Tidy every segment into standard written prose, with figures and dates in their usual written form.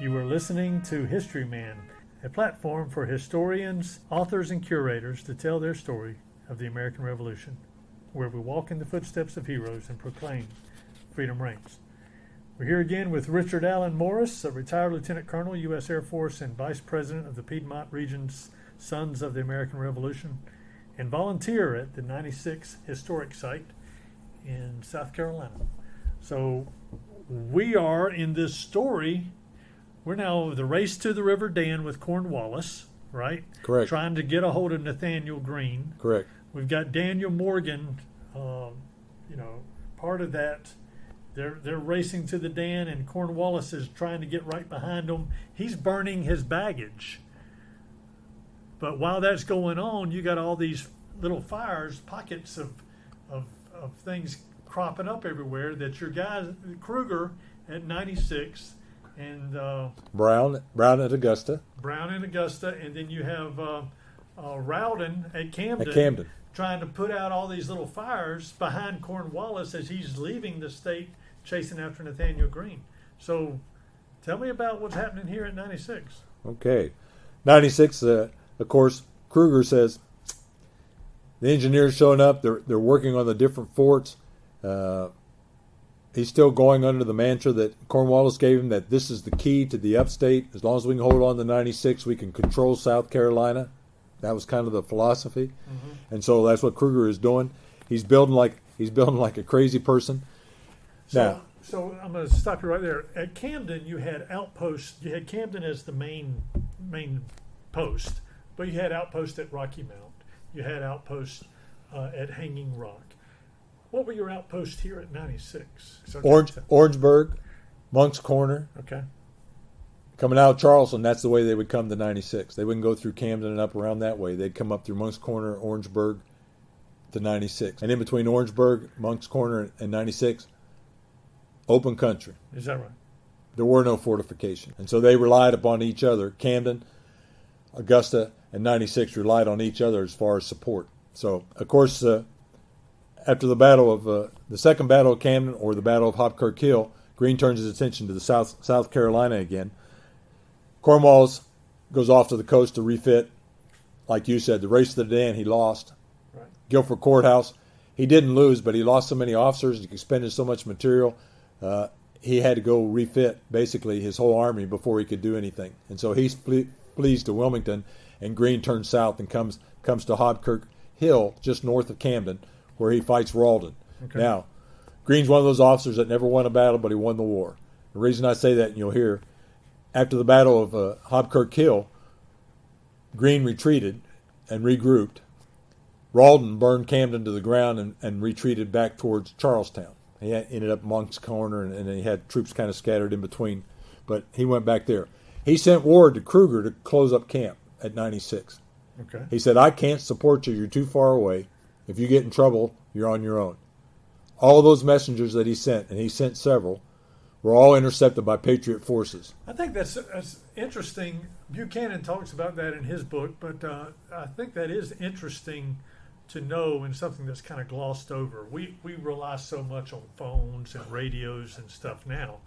You are listening to Historyman, a platform for historians, authors, and curators to tell their story of the American Revolution, where we walk in the footsteps of heroes and proclaim freedom reigns. We're here again with Richard Allen Morris, a retired Lieutenant Colonel, U.S. Air Force, and Vice President of the Piedmont Region's Sons of the American Revolution, and volunteer at the 96 Historic Site in South Carolina. So we are in this story. We're now the race to the River Dan with Cornwallis, right? Correct. Trying to get a hold of Nathaniel Greene. Correct. We've got Daniel Morgan, part of that. They're racing to the Dan, and Cornwallis is trying to get right behind them. He's burning his baggage. But while that's going on, you got all these little fires, pockets of things cropping up everywhere that your guys, Kruger at 96, and Brown at Augusta. And then you have Rowden at Camden. Trying to put out all these little fires behind Cornwallis as he's leaving the state chasing after Nathaniel Greene. So tell me about what's happening here at 96. Okay. 96, of course, Kruger says the engineers showing up. They're working on the different forts. He's still going under the mantra that Cornwallis gave him, that this is the key to the upstate. As long as we can hold on to 96, we can control South Carolina. That was kind of the philosophy. Mm-hmm. And so that's what Kruger is doing. He's building like a crazy person. So I'm going to stop you right there. At Camden, you had outposts. You had Camden as the main post, but you had outposts at Rocky Mount. You had outposts at Hanging Rock. What were your outposts here at 96? Orangeburg, Monk's Corner. Okay. Coming out of Charleston, that's the way they would come to 96. They wouldn't go through Camden and up around that way. They'd come up through Monk's Corner, Orangeburg to 96. And in between Orangeburg, Monk's Corner, and 96, open country. Is that right? There were no fortifications. And so they relied upon each other. Camden, Augusta, and 96 relied on each other as far as support. So, of course, after the battle of the second battle of Camden, or the Battle of Hobkirk Hill, Greene turns his attention to the South Carolina again. Cornwallis goes off to the coast to refit. Like you said, the race to the Dan, he lost. Right. Guilford Courthouse, he didn't lose, but he lost so many officers, he expended so much material, he had to go refit basically his whole army before he could do anything. And so he flees to Wilmington, and Greene turns south and comes to Hobkirk Hill, just north of Camden, where he fights Rawdon. Okay. Now, Greene's one of those officers that never won a battle, but he won the war. The reason I say that, and you'll hear, after the Battle of Hobkirk Hill, Greene retreated and regrouped. Rawdon burned Camden to the ground and retreated back towards Charlestown. He ended up Monk's Corner, and he had troops kind of scattered in between, but he went back there. He sent word to Kruger to close up camp at 96. Okay. He said, I can't support you. You're too far away. If you get in trouble, you're on your own. All of those messengers that he sent, and he sent several, were all intercepted by Patriot forces. I think that's interesting. Buchanan talks about that in his book, but I think that is interesting to know, and something that's kind of glossed over. We rely so much on phones and radios and stuff now.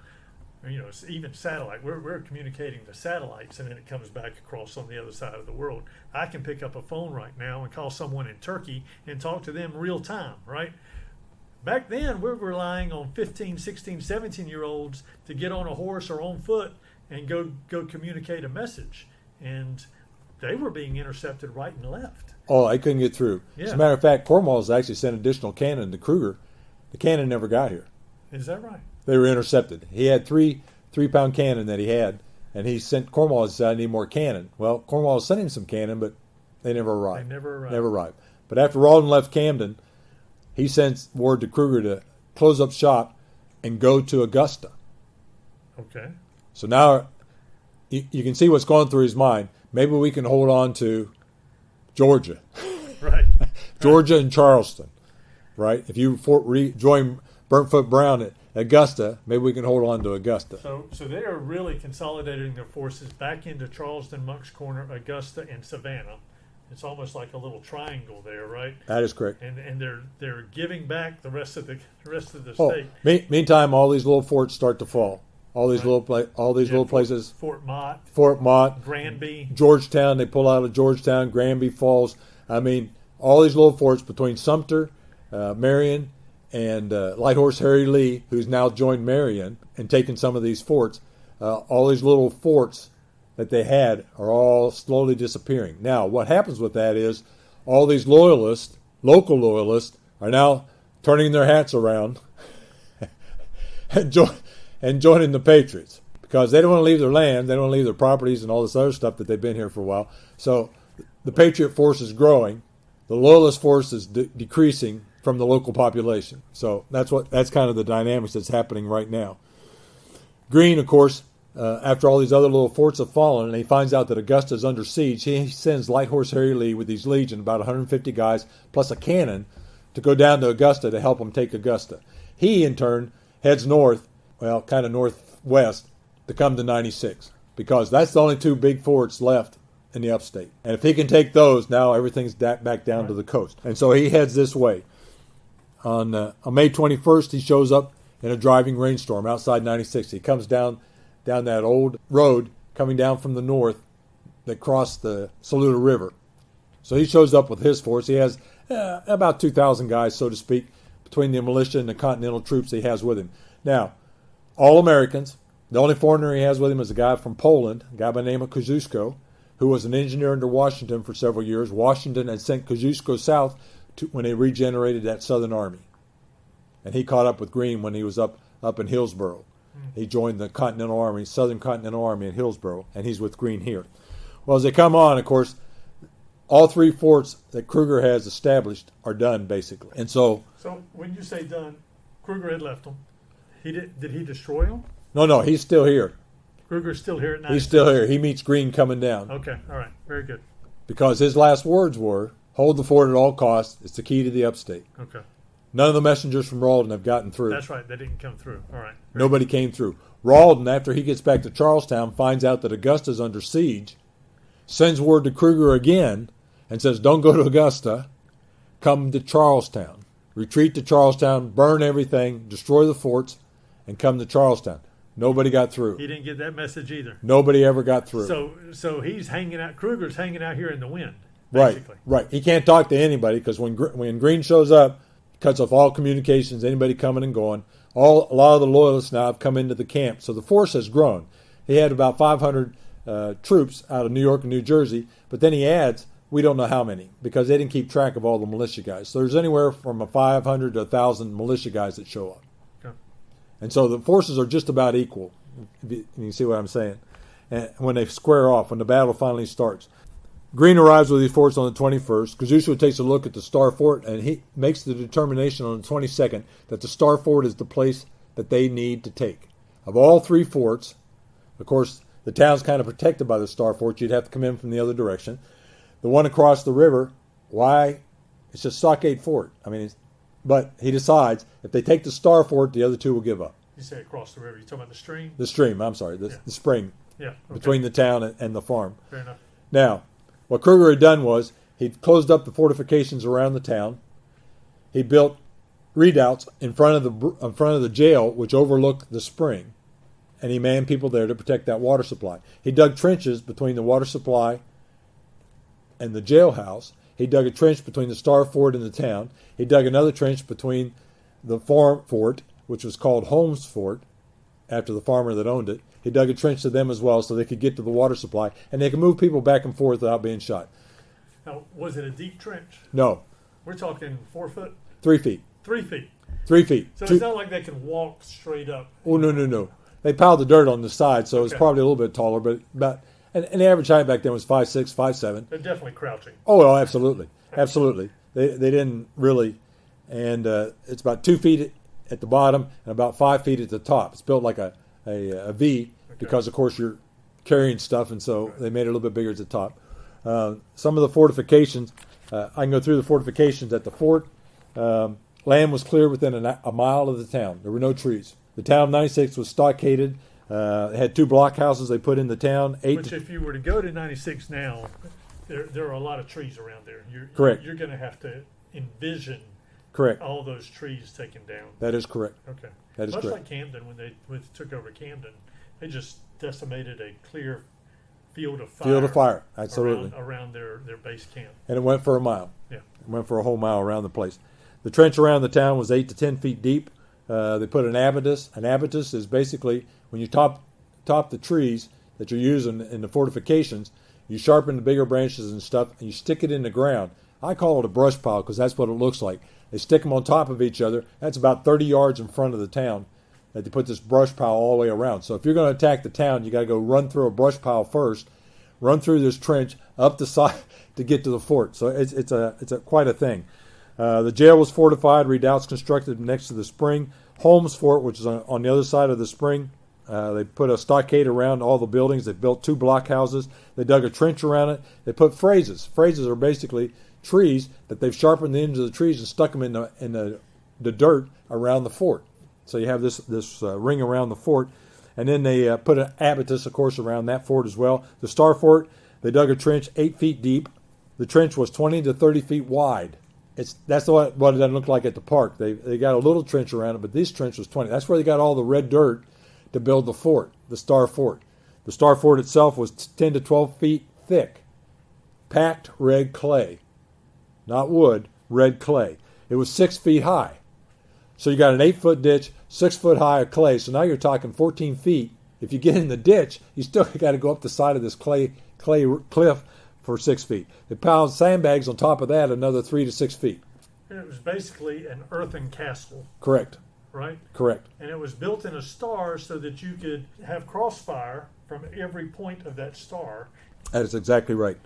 It's even satellite. We're communicating to satellites, and then it comes back across on the other side of the world. I can pick up a phone right now and call someone in Turkey and talk to them real time, right? Back then, we were relying on 15, 16, 17-year-olds to get on a horse or on foot and go communicate a message. And they were being intercepted right and left. Oh, I couldn't get through. Yeah. As a matter of fact, Cornwallis actually sent additional cannon to Kruger. The cannon never got here. Is that right? They were intercepted. He had three-pound cannon that he had, and he sent Cornwallis, said, I need more cannon. Well, Cornwallis sent him some cannon, but they never arrived. Never arrived. But after Rawdon left Camden, he sends word to Kruger to close up shop and go to Augusta. Okay. So now you can see what's going through his mind. Maybe we can hold on to Georgia. Right. Georgia and Charleston. Right? If you join Burntfoot Brown at Augusta, maybe we can hold on to Augusta. So they are really consolidating their forces back into Charleston, Monk's Corner, Augusta, and Savannah. It's almost like a little triangle there, right? That is correct. And they're giving back the rest of the state. Meantime, all these little forts start to fall. all these little places. Fort Mott, Granby, Georgetown. They pull out of Georgetown, Granby Falls. I mean, all these little forts between Sumter, Marion, and Light Horse Harry Lee, who's now joined Marion and taken some of these forts. All these little forts that they had are all slowly disappearing. Now, what happens with that is all these loyalists, local loyalists, are now turning their hats around and joining the Patriots because they don't want to leave their land, they don't want to leave their properties and all this other stuff that they've been here for a while. So the Patriot force is growing, the loyalist force is decreasing from the local population. So that's kind of the dynamics that's happening right now. Greene, of course, after all these other little forts have fallen and he finds out that Augusta is under siege, he sends Light Horse Harry Lee with his legion, about 150 guys, plus a cannon, to go down to Augusta to help him take Augusta. He, in turn, heads north, well, kind of northwest, to come to 96, because that's the only two big forts left in the upstate. And if he can take those, now everything's back down to the coast. And so he heads this way. On May 21st, he shows up in a driving rainstorm outside 96. He comes down that old road coming down from the north that crossed the Saluda River. So he shows up with his force. He has about 2,000 guys, so to speak, between the militia and the Continental troops he has with him. Now, all Americans. The only foreigner he has with him is a guy from Poland, a guy by the name of Kosciuszko, who was an engineer under Washington for several years. Washington had sent Kosciuszko south when they regenerated that Southern Army. And he caught up with Greene when he was up in Hillsborough. He joined the Continental Army, Southern Continental Army in Hillsborough, and he's with Greene here. Well, as they come on, of course, all three forts that Kruger has established are done, basically. And so when you say done, Kruger had left them. Did he destroy them? No, he's still here. Kruger's still here at night? He's still here. He meets Greene coming down. Okay, all right, very good. Because his last words were, hold the fort at all costs. It's the key to the upstate. Okay. None of the messengers from Rawdon have gotten through. That's right. They didn't come through. All right. Nobody came through. Rawdon, after he gets back to Charlestown, finds out that Augusta's under siege, sends word to Kruger again, and says, don't go to Augusta. Come to Charlestown. Retreat to Charlestown, burn everything, destroy the forts, and come to Charlestown. Nobody got through. He didn't get that message either. Nobody ever got through. So he's hanging out. Kruger's hanging out here in the wind, basically. Right. He can't talk to anybody because when Greene shows up, cuts off all communications, anybody coming and going. A lot of the loyalists now have come into the camp, so the force has grown. He had about 500 troops out of New York and New Jersey, but then he adds, we don't know how many, because they didn't keep track of all the militia guys. So there's anywhere from 500 to 1,000 militia guys that show up. Okay. And so the forces are just about equal. You can see what I'm saying. And when they square off, when the battle finally starts. Greene arrives with these forts on the 21st. Kosciuszko takes a look at the Star Fort, and he makes the determination on the 22nd that the Star Fort is the place that they need to take. Of all three forts, of course, the town's kind of protected by the Star Fort. You'd have to come in from the other direction. The one across the river, why? It's a stockade fort. But he decides if they take the Star Fort, the other two will give up. You say across the river. You talking about the stream? The stream, I'm sorry. The spring. Yeah. Okay. Between the town and the farm. Fair enough. Now, what Kruger had done was he'd closed up the fortifications around the town. He built redoubts in front of the jail, which overlooked the spring, and he manned people there to protect that water supply. He dug trenches between the water supply and the jailhouse. He dug a trench between the Star Fort and the town. He dug another trench between the farm fort, which was called Holmes Fort, after the farmer that owned it. He dug a trench to them as well so they could get to the water supply, and they could move people back and forth without being shot. Now, was it a deep trench? No. We're talking 4 foot? 3 feet. 3 feet. 3 feet. So it's not like they can walk straight up. Oh, no. They piled the dirt on the side, so it's probably a little bit taller, but about, and the average height back then was 5'6", 5'7". They're definitely crouching. Oh, absolutely. Absolutely. They didn't really, and it's about 2 feet at the bottom and about 5 feet at the top. It's built like a V because, of course, you're carrying stuff, and so they made it a little bit bigger at the top. Some of the fortifications, I can go through the fortifications at the fort. Land was clear within a mile of the town. There were no trees. The town of 96 was stockaded. It had 2 blockhouses they put in the town. Which, if you were to go to 96 now, there are a lot of trees around there. Correct. You're going to have to envision Correct. all those trees taken down. That is correct. Okay. That is Much correct. like Camden, when they took over Camden, they just decimated a clear field of fire. Field of fire, absolutely. Around their base camp. And it went for a mile. Yeah. It went for a whole mile around the place. The trench around the town was 8 to 10 feet deep. They put an abatis. An abatis is basically when you top the trees that you're using in the fortifications, you sharpen the bigger branches and stuff, and you stick it in the ground. I call it a brush pile because that's what it looks like. They stick them on top of each other. That's about 30 yards in front of the town that they put this brush pile all the way around. So if you're going to attack the town, you got to go run through a brush pile first, run through this trench up the side to get to the fort. So it's quite a thing. The jail was fortified, redoubts constructed next to the spring. Holmes Fort, which is on the other side of the spring, they put a stockade around all the buildings. They built 2 blockhouses. They dug a trench around it. They put phrases. Phrases are basically trees that they've sharpened the ends of the trees and stuck them in the dirt around the fort. So you have this ring around the fort. And then they put an abatis, of course, around that fort as well. The Star Fort, they dug a trench 8 feet deep. The trench was 20 to 30 feet wide. That's what it doesn't look like at the park. They got a little trench around it, but this trench was 20. That's where they got all the red dirt to build the fort, the Star Fort. The Star Fort itself was 10 to 12 feet thick, packed red clay, not wood, red clay. It was 6 feet high. So you got an 8-foot ditch, 6 foot high of clay. So now you're talking 14 feet. If you get in the ditch, you still got to go up the side of this clay cliff for 6 feet. They piled sandbags on top of that, another 3 to 6 feet. And it was basically an earthen castle. Correct. Right? Correct. And it was built in a star so that you could have crossfire from every point of that star. That is exactly right.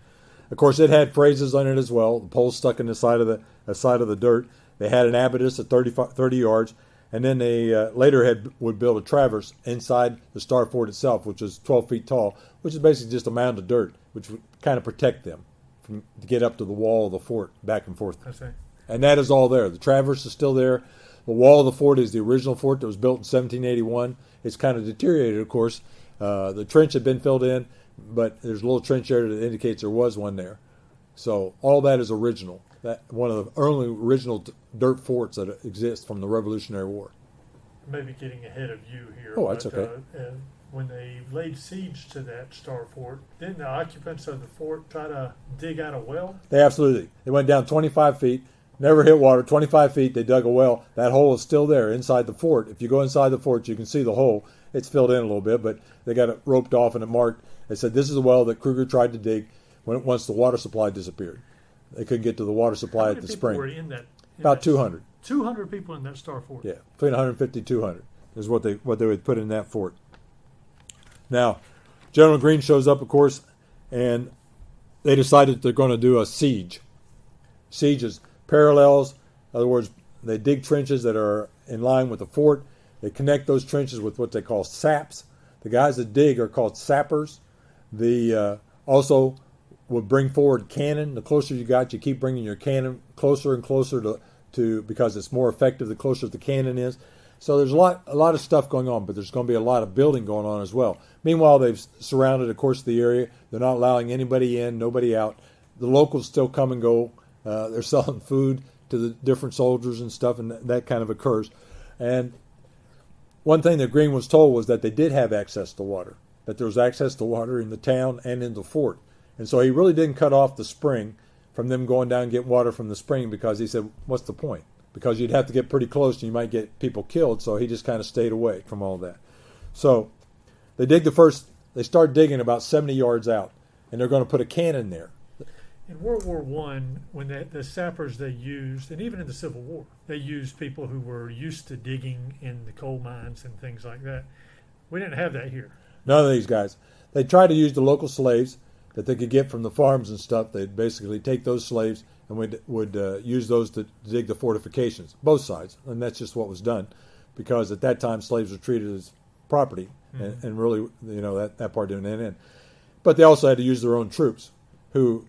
Of course, it had phrases on it as well. The poles stuck in the side of the dirt. They had an abatis at 30 yards, and then they later would build a traverse inside the Star Fort itself, which is 12 feet tall, which is basically just a mound of dirt, which would kind of protect them to get up to the wall of the fort, back and forth. I see. And that is all there. The traverse is still there. The wall of the fort is the original fort that was built in 1781. It's kind of deteriorated, of course. The trench had been filled in, but there's a little trench there that indicates there was one there. So all that is original. That one of the early original dirt forts that exist from the Revolutionary War. Maybe getting ahead of you here. Oh, that's okay. When they laid siege to that Star Fort, didn't the occupants of the fort try to dig out a well? They absolutely. They went down 25 feet, never hit water, 25 feet, they dug a well. That hole is still there inside the fort. If you go inside the fort, you can see the hole. It's filled in a little bit, but they got it roped off and it marked. They said this is a well that Kruger tried to dig once the water supply disappeared. They couldn't get to the water supply at the spring. How many people were in that? About 200. 200 people in that Star Fort. Yeah, between 150 and 200 is what they would put in that fort. Now, General Greene shows up, of course, and they decided they're going to do a siege. Siege is parallels. In other words, they dig trenches that are in line with the fort. They connect those trenches with what they call saps. The guys that dig are called sappers. The also would bring forward cannon. The closer you got, you keep bringing your cannon closer and closer to because it's more effective the closer the cannon is. So there's a lot of stuff going on, but there's going to be a lot of building going on as well. Meanwhile, they've surrounded, of course, the area. They're not allowing anybody in, nobody out. The locals still come and go. They're selling food to the different soldiers and stuff, and that kind of occurs. And one thing that Greene was told was that they did have access to water, that there was access to water in the town and in the fort. And so he really didn't cut off the spring from them going down and getting water from the spring because he said, what's the point? Because you'd have to get pretty close and you might get people killed. So he just kind of stayed away from all that. So they start digging about 70 yards out, and they're going to put a cannon there. In World War I, when the sappers they used, and even in the Civil War, they used people who were used to digging in the coal mines and things like that. We didn't have that here. None of these guys. They tried to use the local slaves that they could get from the farms and stuff. They'd basically take those slaves and would use those to dig the fortifications, both sides. And that's just what was done, because at that time slaves were treated as property, and really, that part didn't end. But they also had to use their own troops, who,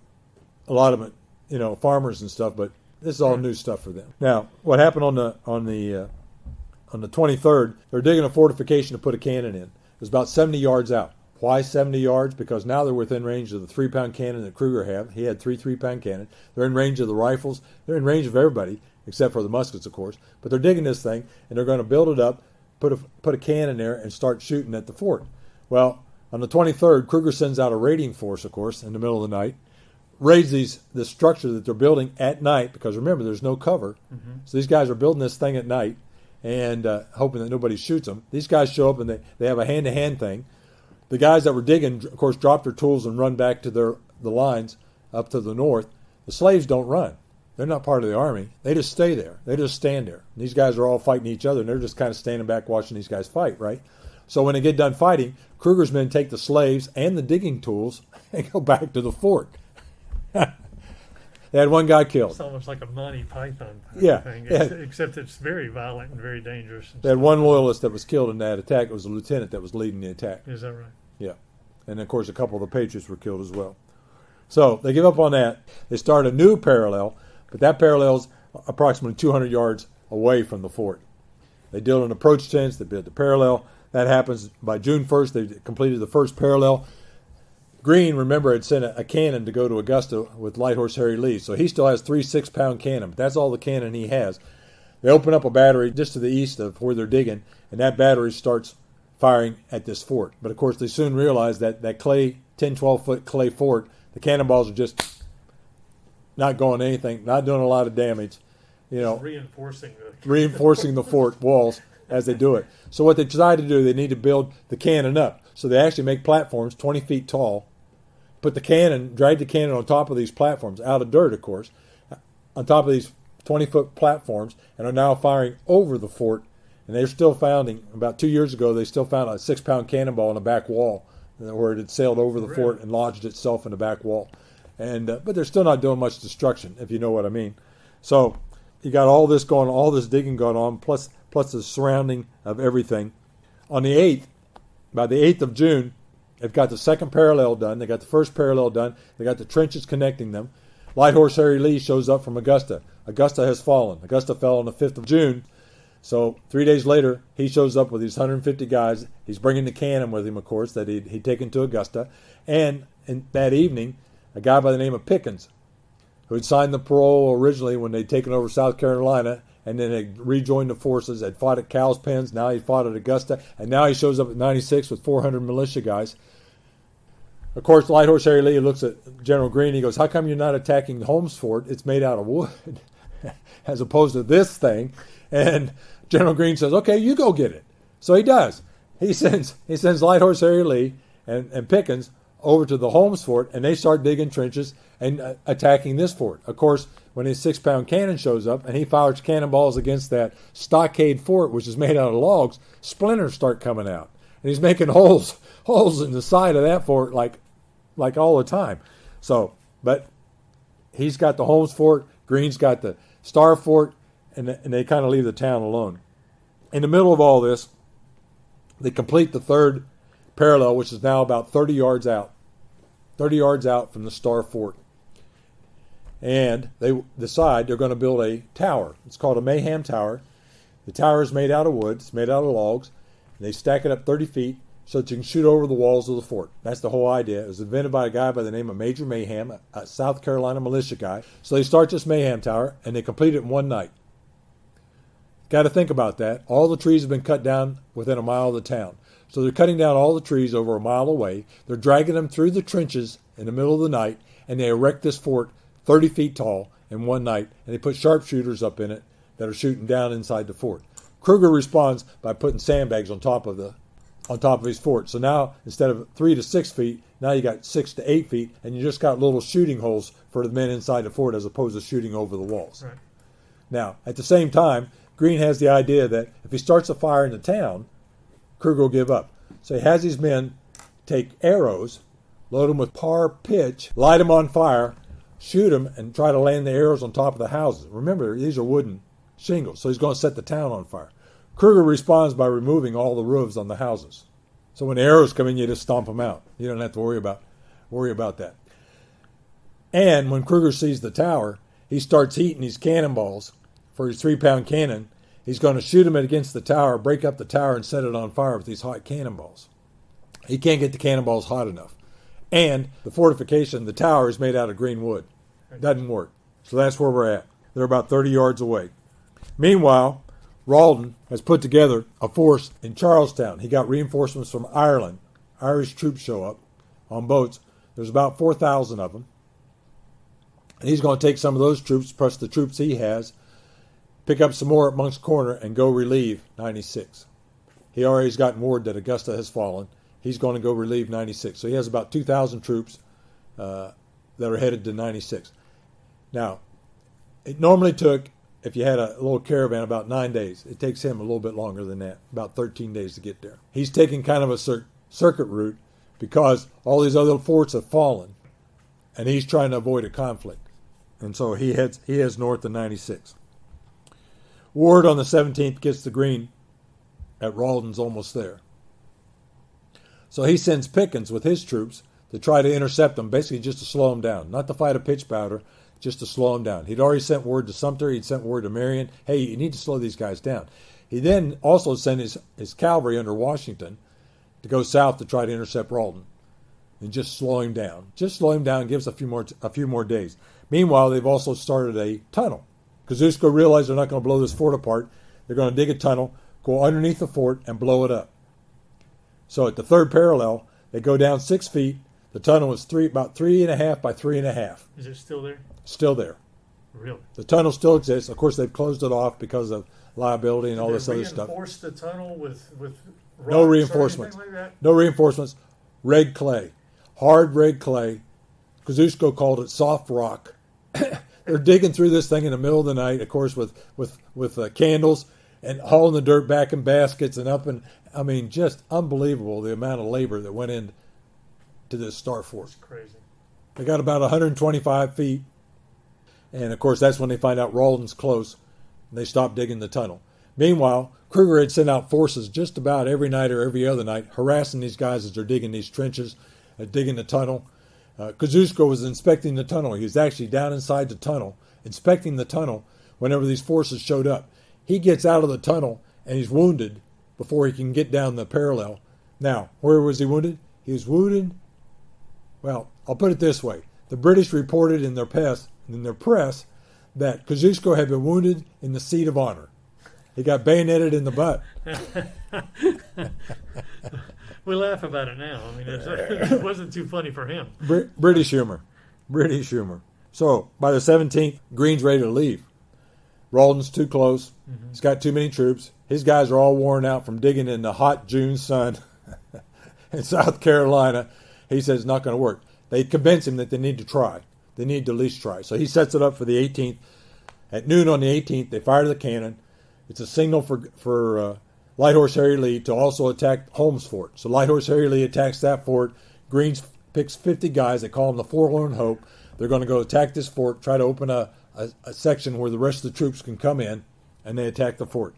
a lot of them, farmers and stuff. But this is all new stuff for them. Now, what happened on the 23rd? They're digging a fortification to put a cannon in. It was about 70 yards out. Why 70 yards? Because now they're within range of the 3-pound cannon that Kruger had. He had 3 3-pound cannon. They're in range of the rifles. They're in range of everybody. except for the muskets, of course. But they're digging this thing, and they're going to build it up, put a can in there, and start shooting at the fort. Well, on the 23rd, Kruger sends out a raiding force, of course, in the middle of the night, raids this structure that they're building at night, because remember, there's no cover. Mm-hmm. So these guys are building this thing at night and hoping that nobody shoots them. These guys show up, and they have a hand-to-hand thing. The guys that were digging, of course, drop their tools and run back to the lines up to the north. The slaves don't run. They're not part of the army. They just stay there. They just stand there. And these guys are all fighting each other, and they're just kind of standing back watching these guys fight, right? So when they get done fighting, Kruger's men take the slaves and the digging tools and go back to the fort. They had one guy killed. It's almost like a Monty Python thing. Except it's very violent and very dangerous. They had one loyalist that was killed in that attack. It was a lieutenant that was leading the attack. Is that right? Yeah. And, of course, a couple of the Patriots were killed as well. So they give up on that. They start a new parallel, but that parallel is approximately 200 yards away from the fort. They build an approach trench. They build the parallel. That happens by June 1st. They completed the first parallel. Greene, remember, had sent a cannon to go to Augusta with Light Horse Harry Lee. So he still has 3 6-pound cannon. But that's all the cannon he has. They open up a battery just to the east of where they're digging, and that battery starts firing at this fort. But, of course, they soon realize that clay, 10, 12-foot clay fort, the cannonballs are just not going anything, not doing a lot of damage. Reinforcing the fort walls as they do it. So what they decide to do, they need to build the cannon up. So they actually make platforms 20 feet tall, drag the cannon on top of these platforms, out of dirt, of course, on top of these 20-foot platforms, and are now firing over the fort. And they're still finding, about 2 years ago, they still found a 6-pound cannonball in the back wall where it had sailed over the fort and lodged itself in the back wall. And but they're still not doing much destruction, if you know what I mean. So you got all this going, all this digging going on, plus the surrounding of everything. On the 8th, by the 8th of June, they've got the second parallel done. They got the first parallel done. They got the trenches connecting them. Light Horse Harry Lee shows up from Augusta. Augusta has fallen. Augusta fell on the 5th of June. So 3 days later, he shows up with these 150 guys. He's bringing the cannon with him, of course, that he'd taken to Augusta. And that evening, a guy by the name of Pickens, who had signed the parole originally when they'd taken over South Carolina, and then had rejoined the forces, had fought at Cowles Pens, now he fought at Augusta, and now he shows up at 96 with 400 militia guys. Of course, Light Horse Harry Lee looks at General Greene. He goes, "How come you're not attacking Holmes Fort? It's made out of wood, as opposed to this thing." And General Greene says, "Okay, you go get it." So he does. He sends Light Horse Harry Lee and Pickens over to the Holmes Fort, and they start digging trenches and attacking this fort. Of course, when his 6-pound cannon shows up and he fires cannonballs against that stockade fort, which is made out of logs, splinters start coming out. And he's making holes in the side of that fort like all the time. So, but he's got the Holmes Fort, Greene's got the Star Fort, and they kind of leave the town alone. In the middle of all this, they complete the third parallel, which is now about 30 yards out from the Star Fort. And they decide they're going to build a tower. It's called a Mayhem Tower. The tower is made out of wood. It's made out of logs. And they stack it up 30 feet so that you can shoot over the walls of the fort. That's the whole idea. It was invented by a guy by the name of Major Mayhem, a South Carolina militia guy. So they start this Mayhem Tower, and they complete it in one night. Got to think about that. All the trees have been cut down within a mile of the town. So they're cutting down all the trees over a mile away. They're dragging them through the trenches in the middle of the night, and they erect this fort 30 feet tall in one night, and they put sharpshooters up in it that are shooting down inside the fort. Kruger responds by putting sandbags on top of his fort. So now, instead of 3 to 6 feet, now you got 6 to 8 feet, and you just got little shooting holes for the men inside the fort as opposed to shooting over the walls. Right. Now, at the same time, Greene has the idea that if he starts a fire in the town, Kruger will give up. So he has these men take arrows, load them with par pitch, light them on fire, shoot them, and try to land the arrows on top of the houses. Remember, these are wooden shingles, so he's going to set the town on fire. Kruger responds by removing all the roofs on the houses. So when the arrows come in, you just stomp them out. You don't have to worry about that. And when Kruger sees the tower, he starts heating these cannonballs for his 3-pound cannon. He's going to shoot them against the tower, break up the tower, and set it on fire with these hot cannonballs. He can't get the cannonballs hot enough. And the fortification, the tower, is made out of green wood. Doesn't work. So that's where we're at. They're about 30 yards away. Meanwhile, Rawdon has put together a force in Charlestown. He got reinforcements from Ireland. Irish troops show up on boats. There's about 4,000 of them. And he's going to take some of those troops, plus the troops he has, pick up some more at Monk's Corner, and go relieve 96. He already has gotten word that Augusta has fallen. He's going to go relieve 96. So he has about 2,000 troops that are headed to 96. Now, it normally took, if you had a little caravan, about 9 days. It takes him a little bit longer than that, about 13 days to get there. He's taking kind of a circuit route because all these other forts have fallen, and he's trying to avoid a conflict. And so he heads north to 96. Ward on the 17th gets to Greene at Rawdon's almost there. So he sends Pickens with his troops to try to intercept them, basically just to slow them down. Not to fight a pitch powder, just to slow them down. He'd already sent word to Sumter. He'd sent word to Marion, hey, you need to slow these guys down. He then also sent his cavalry under Washington to go south to try to intercept Rawdon and just slow him down. Just slow him down, gives a few more days. Meanwhile, they've also started a tunnel. Kosciuszko realized they're not going to blow this fort apart. They're going to dig a tunnel, go underneath the fort, and blow it up. So at the third parallel, they go down 6 feet. The tunnel is about 3.5 by 3.5. Is it still there? Still there. Really? The tunnel still exists. Of course, they've closed it off because of liability and all this other stuff. Reinforce the tunnel with no reinforcements. Like that? No reinforcements. Red clay. Hard red clay. Kosciuszko called it soft rock. They're digging through this thing in the middle of the night, of course, with candles and hauling the dirt back in baskets and up. And I mean, just unbelievable the amount of labor that went into this star fort. That's crazy. They got about 125 feet. And, of course, that's when they find out Rawdon's close. And they stop digging the tunnel. Meanwhile, Kruger had sent out forces just about every night or every other night, harassing these guys as they're digging these trenches, digging the tunnel. Kosciuszko was inspecting the tunnel. He was actually down inside the tunnel, inspecting the tunnel whenever these forces showed up. He gets out of the tunnel, and he's wounded before he can get down the parallel. Now, where was he wounded? He was wounded, well, I'll put it this way. The British reported in their press that Kosciuszko had been wounded in the seat of honor. He got bayoneted in the butt. We laugh about it now. I mean, it wasn't too funny for him. British humor. So, by the 17th, Greene's ready to leave. Rawdon's too close. Mm-hmm. He's got too many troops. His guys are all worn out from digging in the hot June sun in South Carolina. He says it's not going to work. They convince him that they need to try. They need to at least try. So he sets it up for the 18th. At noon on the 18th, they fire the cannon. It's a signal for Light Horse Harry Lee to also attack Holmes Fort. So Light Horse Harry Lee attacks that fort. Greene picks 50 guys. They call them the Forlorn Hope. They're going to go attack this fort, try to open a section where the rest of the troops can come in, and they attack the fort.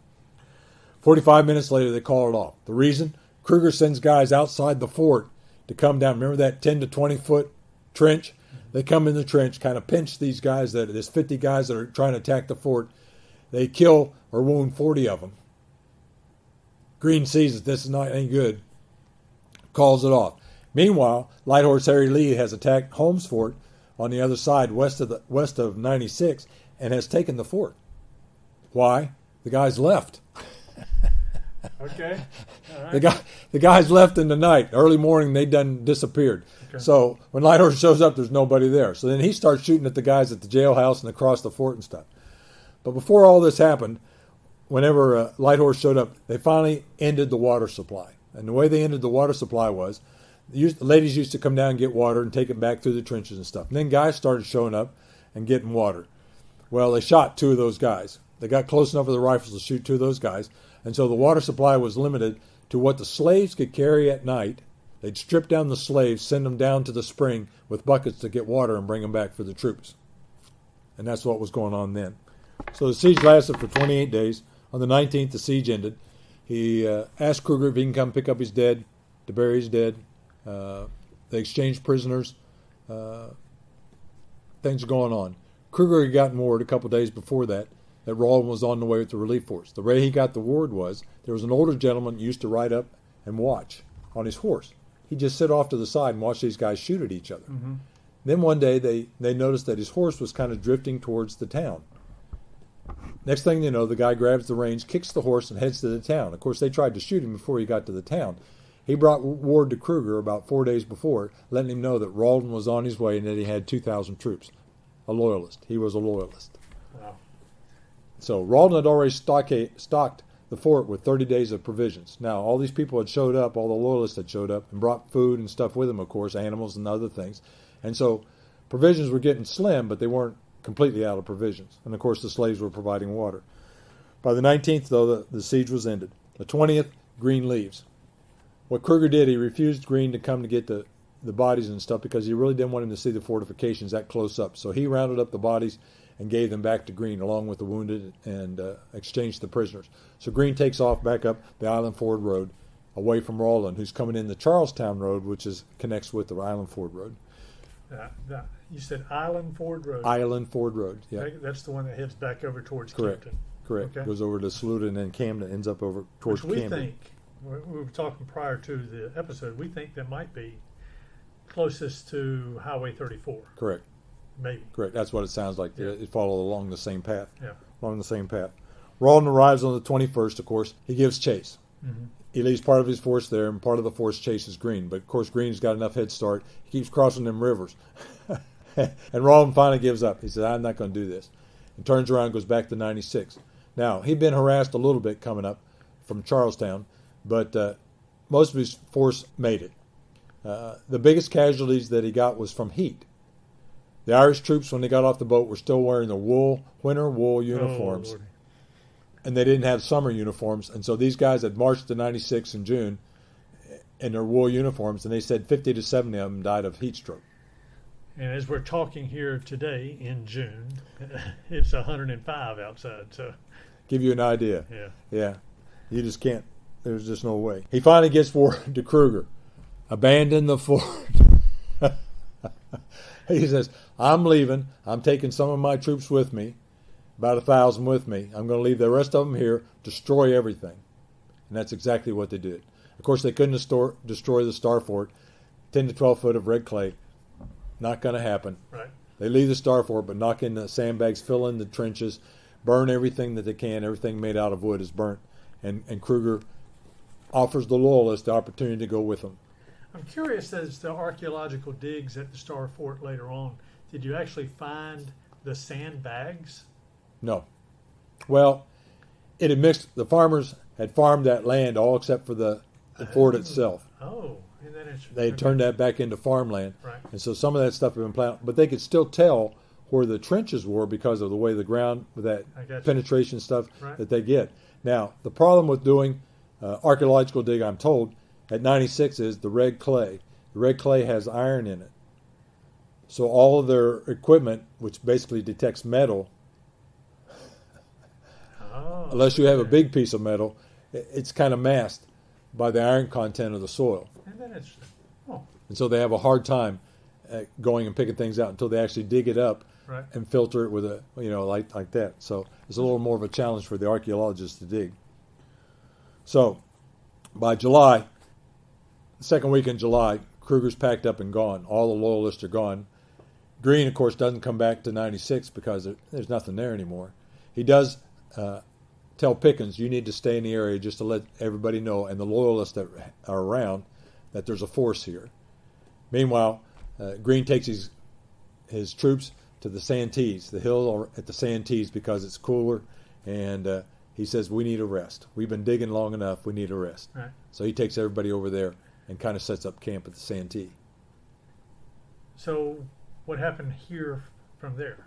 45 minutes later, they call it off. The reason? Kruger sends guys outside the fort to come down. Remember that 10 to 20 foot trench? They come in the trench, kind of pinch these guys, there's 50 guys that are trying to attack the fort. They kill or wound 40 of them. Greene sees that this is not any good, calls it off. Meanwhile, Light Horse Harry Lee has attacked Holmes Fort on the other side, west of 96, and has taken the fort. Why? The guys left. Okay. All right. The guys left in the night. Early morning, they done disappeared. Okay. So when Light Horse shows up, there's nobody there. So then he starts shooting at the guys at the jailhouse and across the fort and stuff. But before all this happened, whenever Light Horse showed up, they finally ended the water supply. And the way they ended the water supply was, the ladies used to come down and get water and take it back through the trenches and stuff. And then guys started showing up and getting water. Well, they shot 2 of those guys. They got close enough with the rifles to shoot 2 of those guys. And so the water supply was limited to what the slaves could carry at night. They'd strip down the slaves, send them down to the spring with buckets to get water and bring them back for the troops. And that's what was going on then. So the siege lasted for 28 days. On the 19th, the siege ended. He asked Kruger if he can come pick up his dead, to bury his dead. They exchanged prisoners. Things are going on. Kruger had gotten word a couple days before that Rawdon was on the way with the relief force. The way he got the word was there was an older gentleman who used to ride up and watch on his horse. He'd just sit off to the side and watch these guys shoot at each other. Mm-hmm. Then one day they noticed that his horse was kind of drifting towards the town. next thing you know, the guy grabs the reins, kicks the horse, and heads to the town. Of course, they tried to shoot him before he got to the town. He brought word to Kruger about 4 days before, letting him know that Rawdon was on his way and that he had 2,000 troops. A loyalist. He was a loyalist. Wow. So Rawdon had already stocked the fort with 30 days of provisions. Now, all these people had showed up, all the loyalists had showed up, and brought food and stuff with them, of course, animals and other things. And so provisions were getting slim, but they weren't completely out of provisions. And, of course, the slaves were providing water. By the 19th, though, the siege was ended. The 20th, Greene leaves. What Kruger did, he refused Greene to come to get the bodies and stuff because he really didn't want him to see the fortifications that close up. So he rounded up the bodies and gave them back to Greene along with the wounded and exchanged the prisoners. So Greene takes off back up the Island Ford Road away from Rawdon, who's coming in the Charlestown Road, which connects with the Island Ford Road. You said Island Ford Road? Island Ford Road, yeah. That's the one that heads back over towards Correct. Camden. Correct. Okay. Goes over to Saluda and then Camden, ends up over towards Which we Camden. think, we were talking prior to the episode, we think that might be closest to Highway 34. Correct. Maybe. Correct. That's what it sounds like. Yeah. It followed along the same path. Yeah. Along the same path. Rawdon arrives on the 21st, of course. He gives chase. Mm-hmm. He leaves part of his force there, and part of the force chases Greene. But, of course, Greene's got enough head start. He keeps crossing them rivers. And Rawdon finally gives up. He says, I'm not going to do this. And turns around and goes back to 96. Now, he'd been harassed a little bit coming up from Charlestown, but most of his force made it. The biggest casualties that he got was from heat. The Irish troops, when they got off the boat, were still wearing the winter wool uniforms. Oh, and they didn't have summer uniforms. And so these guys had marched to 96 in June in their wool uniforms, and they said 50 to 70 of them died of heat stroke. and as we're talking here today in June, it's 105 outside. So, give you an idea. yeah. Yeah. You just can't. There's just no way. He finally gets word to Kruger. Abandon the fort. He says, I'm leaving. I'm taking some of my troops with me, about 1,000 with me. I'm going to leave the rest of them here, destroy everything. And that's exactly what they did. Of course, they couldn't destroy the Star Fort, 10 to 12 foot of red clay. Not going to happen. Right. They leave the Star Fort, but knock in the sandbags, fill in the trenches, burn everything that they can. Everything made out of wood is burnt. And Kruger offers the Loyalists the opportunity to go with them. I'm curious as to archaeological digs at the Star Fort later on. Did you actually find the sandbags? No. Well, it had mixed. The farmers had farmed that land all except for the fort itself. Oh, and then it's They had turned that back into farmland. Right. And so some of that stuff had been planted. But they could still tell where the trenches were because of the way the ground, with that I got you. penetration stuff Right. that they get. Now, the problem with doing archaeological dig, I'm told, at 96 is the red clay. The red clay has iron in it. So all of their equipment, which basically detects metal, Oh, unless you have a okay. big piece of metal, it's kind of masked by the iron content of the soil. And then it's And so they have a hard time going and picking things out until they actually dig it up right. and filter it with a, like that. So it's a little more of a challenge for the archaeologists to dig. So by July, the second week in July, Kruger's packed up and gone. All the Loyalists are gone. Greene, of course, doesn't come back to 96 because there's nothing there anymore. He does tell Pickens, you need to stay in the area just to let everybody know, and the Loyalists that are around, that there's a force here. Meanwhile, Greene takes his troops to the Santees, the hill at the Santees, because it's cooler, and he says, we need a rest. We've been digging long enough. We need a rest. Right. So he takes everybody over there and kind of sets up camp at the Santee. So what happened here from there?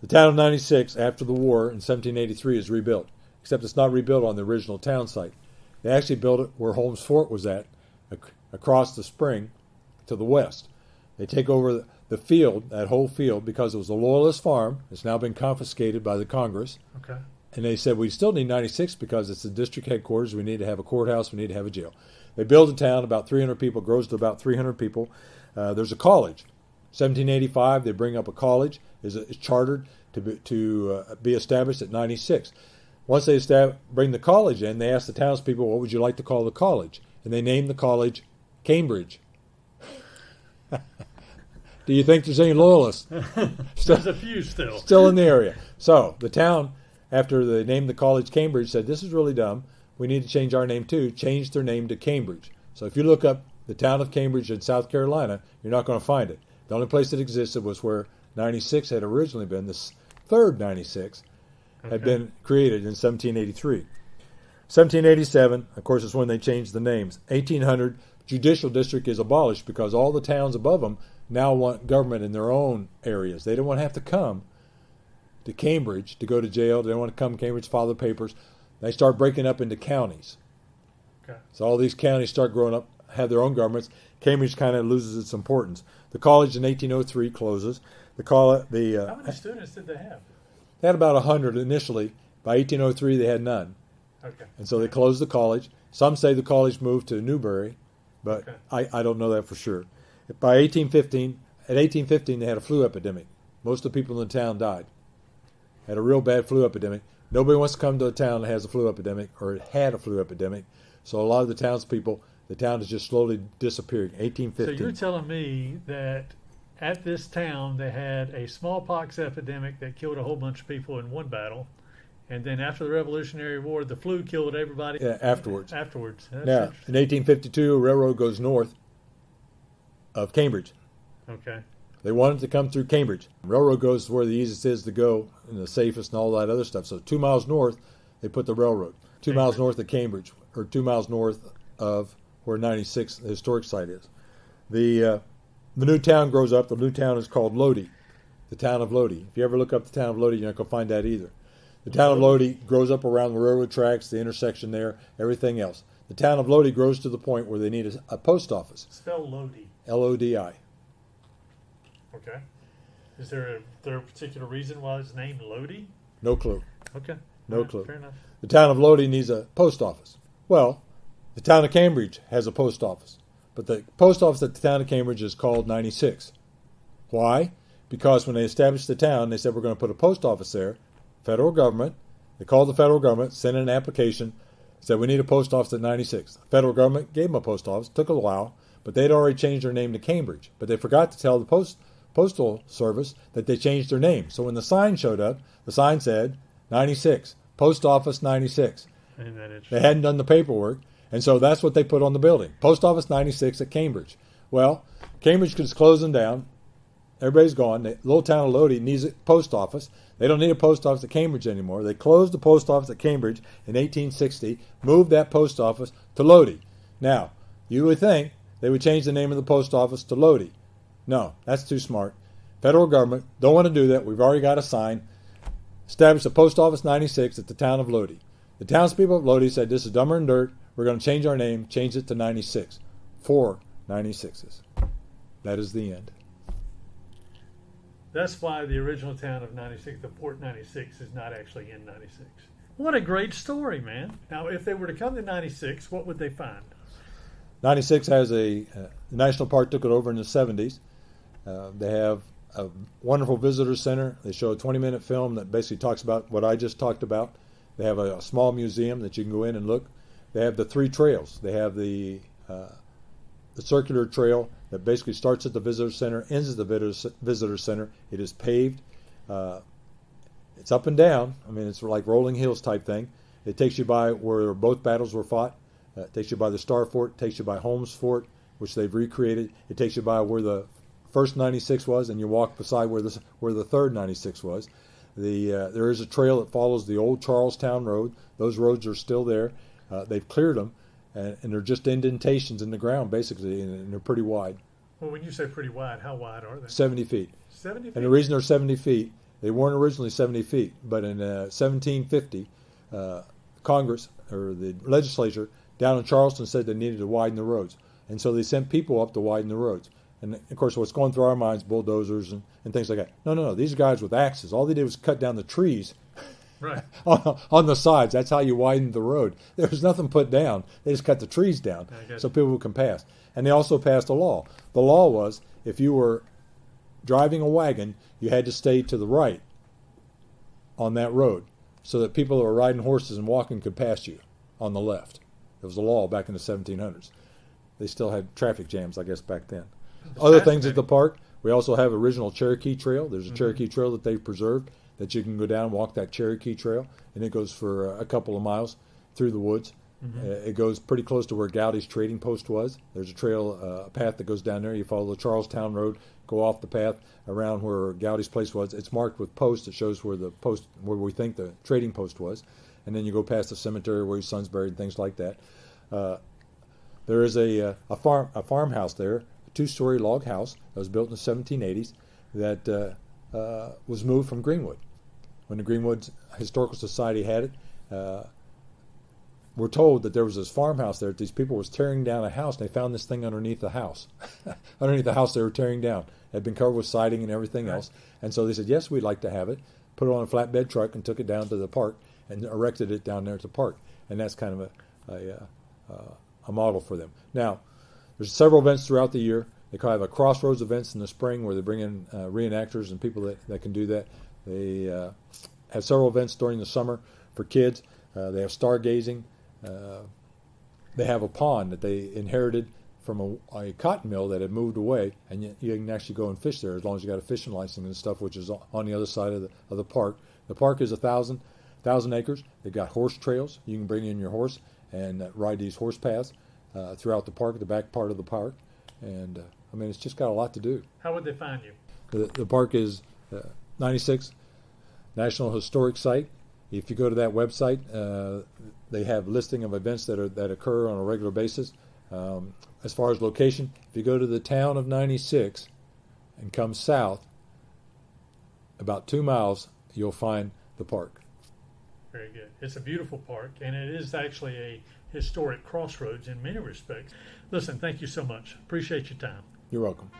The town of 96, after the war in 1783, is rebuilt, except it's not rebuilt on the original town site. They actually built it where Holmes Fort was at, across the spring to the west. They take over the field, that whole field, because it was a Loyalist farm. It's now been confiscated by the Congress. Okay. And they said, we still need 96 because it's the district headquarters. We need to have a courthouse. We need to have a jail. They build a town, about 300 people, grows to about 300 people. There's a college. 1785, they bring up a college. Is chartered to be established at 96. Once they bring the college in, they ask the townspeople, what would you like to call the college? And they name the college Cambridge. Do you think there's any Loyalists? There's a few still. Still in the area. So the town after they named the college Cambridge, said, this is really dumb. We need to change our name too. Changed their name to Cambridge. So if you look up the town of Cambridge in South Carolina, you're not going to find it. The only place that existed was where 96 had originally been. This third 96 had been created in 1783. 1787, of course, is when they changed the names. 1800, judicial district is abolished because all the towns above them now want government in their own areas. They don't want to have to come to Cambridge to go to jail. They don't want to come to Cambridge, file the papers. They start breaking up into counties. Okay. So all these counties start growing up, have their own governments. Cambridge kind of loses its importance. The college in 1803 closes. How many students did they have? They had about 100 initially. By 1803, they had none. Okay. And so they closed the college. Some say the college moved to Newbury, but I don't know that for sure. By 1815, they had a flu epidemic. Most of the people in the town died. Had a real bad flu epidemic. Nobody wants to come to a town that has a flu epidemic, or it had a flu epidemic. So a lot of the townspeople, the town is just slowly disappearing. 1815. So you're telling me that at this town they had a smallpox epidemic that killed a whole bunch of people in one battle, and then after the Revolutionary War, the flu killed everybody. Yeah, afterwards. That's now, in 1852, a railroad goes north of Cambridge. Okay. They wanted to come through Cambridge. Railroad goes where the easiest is to go and the safest and all that other stuff. So 2 miles north, they put the railroad. 2 miles north of Cambridge, or 2 miles north of where 96, the historic site is. The new town grows up. The new town is called Lodi, the town of Lodi. If you ever look up the town of Lodi, you're not going to find that either. The town of Lodi grows up around the railroad tracks, the intersection there, everything else. The town of Lodi grows to the point where they need a post office. Spell Lodi. Lodi. Okay. Is there a particular reason why it's named Lodi? No clue. Okay. No clue. Fair enough. The town of Lodi needs a post office. Well, the town of Cambridge has a post office. But the post office at the town of Cambridge is called 96. Why? Because when they established the town, they said we're going to put a post office there. Federal government. They called the federal government, sent in an application, said we need a post office at 96. The federal government gave them a post office. Took a while, but they'd already changed their name to Cambridge. But they forgot to tell the Postal Service that they changed their name. So when the sign showed up, the sign said 96, Post Office 96. They hadn't done the paperwork, and so that's what they put on the building. Post Office 96 at Cambridge. Well, Cambridge is closing down. Everybody's gone. The little town of Lodi needs a post office. They don't need a post office at Cambridge anymore. They closed the post office at Cambridge in 1860, moved that post office to Lodi. Now, you would think they would change the name of the post office to Lodi. No, that's too smart. Federal government don't want to do that. We've already got a sign. Established a post office 96 at the town of Lodi. The townspeople of Lodi said, this is dumber than dirt. We're going to change our name, change it to 96. 4 96s. That is the end. That's why the original town of 96, the Fort Nnety Six, is not actually in 96. What a great story, man. Now, if they were to come to 96, what would they find? 96 has a national park, took it over in the 70s. They have a wonderful visitor center. They show a 20-minute film that basically talks about what I just talked about. They have a small museum that you can go in and look. They have the 3 trails. They have the circular trail that basically starts at the visitor center, ends at the visitor center. It is paved. It's up and down. I mean, it's like rolling hills type thing. It takes you by where both battles were fought. It takes you by the Star Fort. It takes you by Holmes Fort, which they've recreated. It takes you by where the first 96 was, and you walk beside where the third 96 was. There is a trail that follows the old Charlestown Road. Those roads are still there. They've cleared them, and they're just indentations in the ground, basically, and they're pretty wide. Well, when you say pretty wide, how wide are they? 70 feet. 70 feet? And the reason they're 70 feet, they weren't originally 70 feet, but in 1750, Congress, or the legislature, down in Charleston said they needed to widen the roads. And so they sent people up to widen the roads. And, of course, what's going through our minds, bulldozers and things like that. No. These guys with axes, all they did was cut down the trees right on the sides. That's how you widened the road. There was nothing put down. They just cut the trees down so people can pass. And they also passed a law. The law was if you were driving a wagon, you had to stay to the right on that road so that people that were riding horses and walking could pass you on the left. It was a law back in the 1700s. They still had traffic jams, I guess, back then. Other things at the park, we also have original Cherokee Trail. There's a Cherokee Trail that they've preserved. that you can go down and walk that Cherokee Trail, and it goes for a couple of miles through the woods. It goes pretty close to where Gowdy's trading post was. There's a trail, a path that goes down there. You follow the Charlestown Road, go off the path around where Gowdy's place was. It's marked with posts that shows where we think the trading post was, and then you go past the cemetery where his son's buried and things like that. There is a farmhouse there, a 2-story log house that was built in the 1780s that was moved from Greenwood. When the Greenwood Historical Society had it, we're told that there was this farmhouse there that these people was tearing down a house, and they found this thing underneath the house. Underneath the house they were tearing down. It had been covered with siding and everything else. And so they said, yes, we'd like to have it. Put it on a flatbed truck and took it down to the park and erected it down there at the park. And that's kind of a model for them. Now, there's several events throughout the year. They have a crossroads events in the spring where they bring in reenactors and people that can do that. They have several events during the summer for kids. They have stargazing. They have a pond that they inherited from a cotton mill that had moved away, and you can actually go and fish there as long as you got a fishing license and stuff, which is on the other side of the park. The park is 1,000 acres. They've got horse trails. You can bring in your horse and ride these horse paths throughout the park, the back part of the park, and it's just got a lot to do. How would they find you? The park is 96 National Historic Site. If you go to that website, they have listing of events that occur on a regular basis. As far as location, if you go to the town of 96 and come south about 2 miles, you'll find the park. Very good. It's a beautiful park, and it is actually a historic crossroads in many respects. Listen, thank you so much. Appreciate your time. You're welcome.